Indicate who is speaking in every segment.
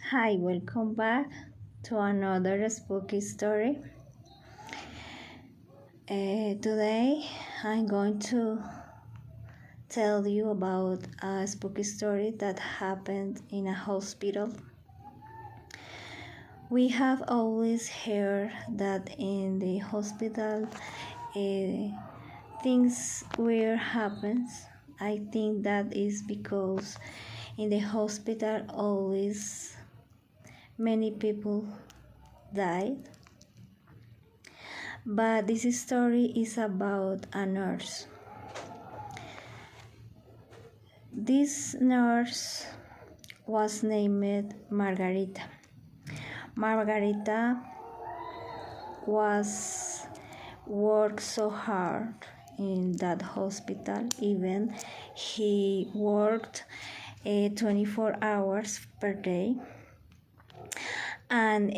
Speaker 1: Hi, welcome back to another spooky story. Today I'm going to tell you about a spooky story that happened in a hospital. We have always heard that in the hospital things weird happens. I think that is because in the hospital always many people died. But this story is about a nurse. This nurse was named Margarita. Margarita was worked so hard in that hospital. Even he worked 24 hours per day. And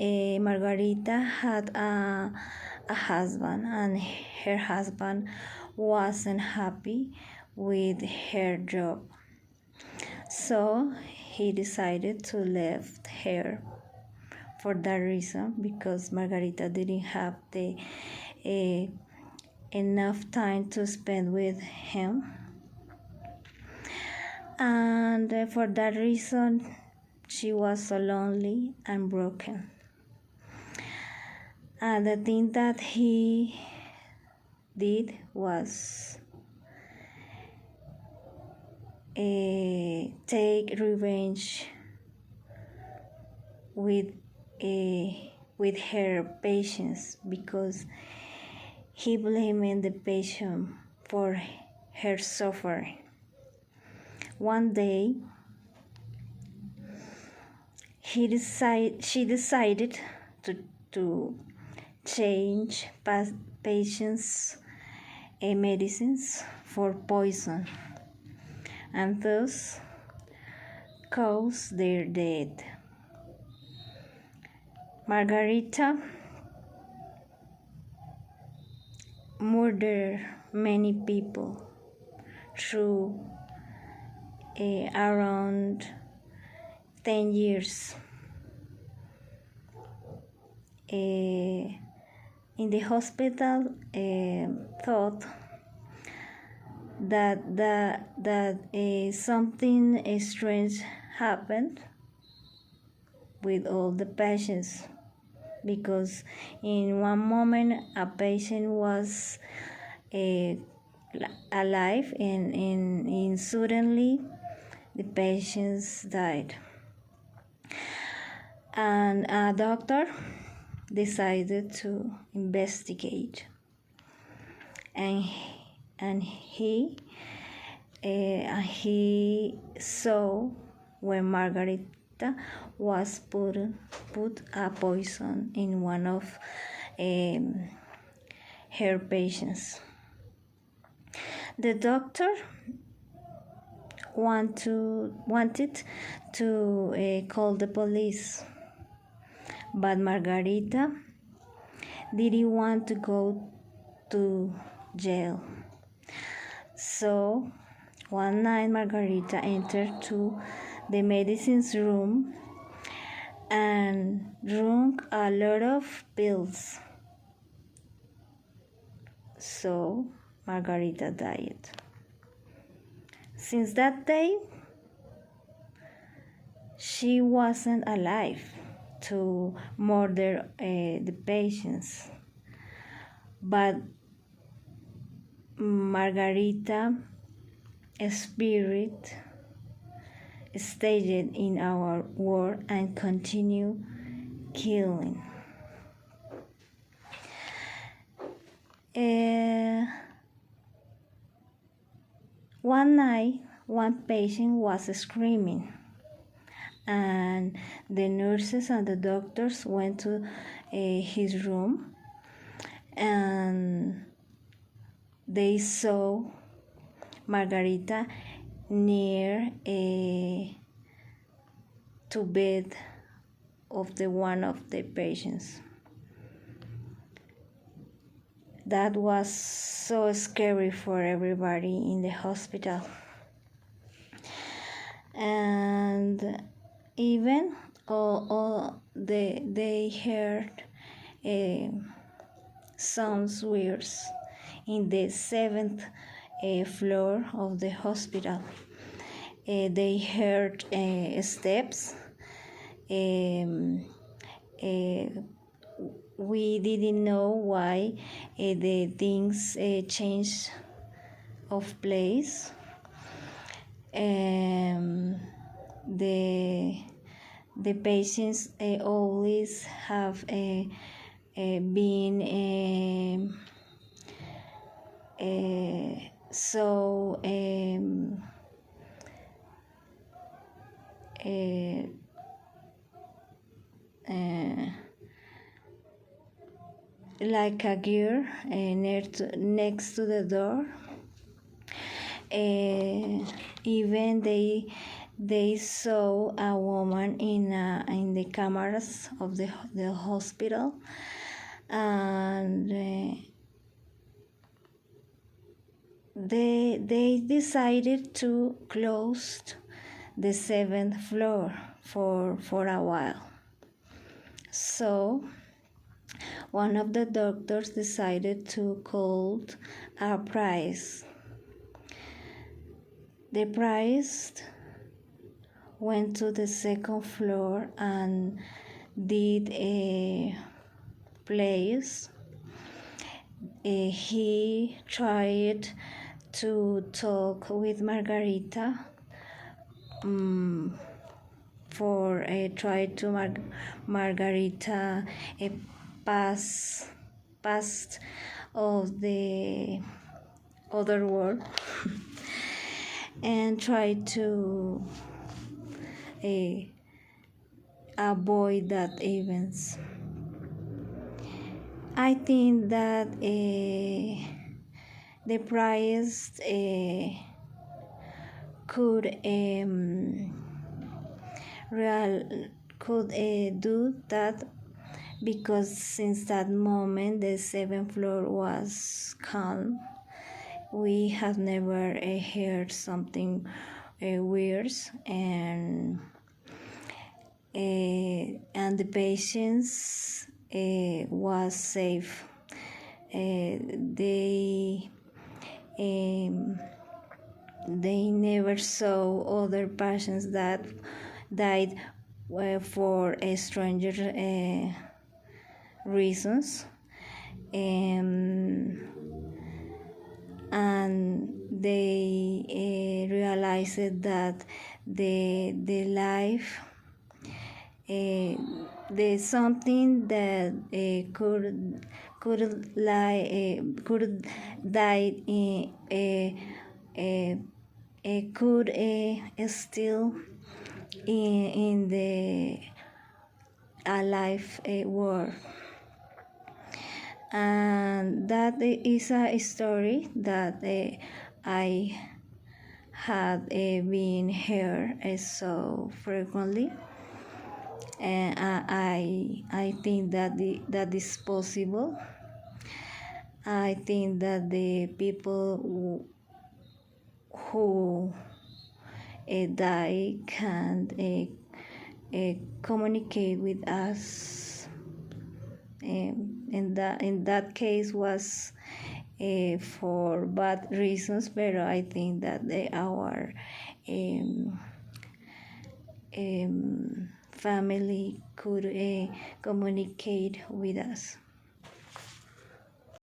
Speaker 1: Margarita had a husband, and her husband wasn't happy with her job, so he decided to leave her for that reason, because Margarita didn't have the enough time to spend with him, and for that reason she was so lonely and broken. And the thing that he did was take revenge with her patients, because he blamed the patient for her suffering. One day, she decided to change patients' medicines for poison, and thus cause their death. Margarita murdered many people through around 10 years. In the hospital, thought that something strange happened with all the patients, because in one moment a patient was alive, and suddenly the patients died, and a doctor decided to investigate, and he saw when Margarita was put a poison in one of her patients. The doctor wanted to call the police, but Margarita didn't want to go to jail. So one night Margarita entered to the medicines room and drank a lot of pills. So Margarita died. Since that day, she wasn't alive to murder the patients, but Margarita spirit stayed in our world and continue killing. One night, one patient was screaming, and the nurses and the doctors went to his room, and they saw Margarita near to bed of one of the patients. That was so scary for everybody in the hospital. And even or they heard sounds weird in the seventh floor of the hospital. They heard steps. Um, uh, we didn't know why the things changed of place. The patients always have been so like a gear next to the door. Even they saw a woman in the cameras of the hospital, and they decided to close the seventh floor for a while. So one of the doctors decided to call a price. The priest went to the second floor and did a place. He tried to talk with Margarita for try to Margarita past of the other world and try to avoid that events. I think that the priest could do that because since that moment the seventh floor was calm. We have never heard something weird, and the patients was safe. They never saw other patients that died for stranger reasons. And they realized that the life there's something that could die could still in the alive world. And that is a story that I had been heard so frequently, and I think that that is possible. I think that the people who die can communicate with us. In that case was for bad reasons, but I think that our family could communicate with us.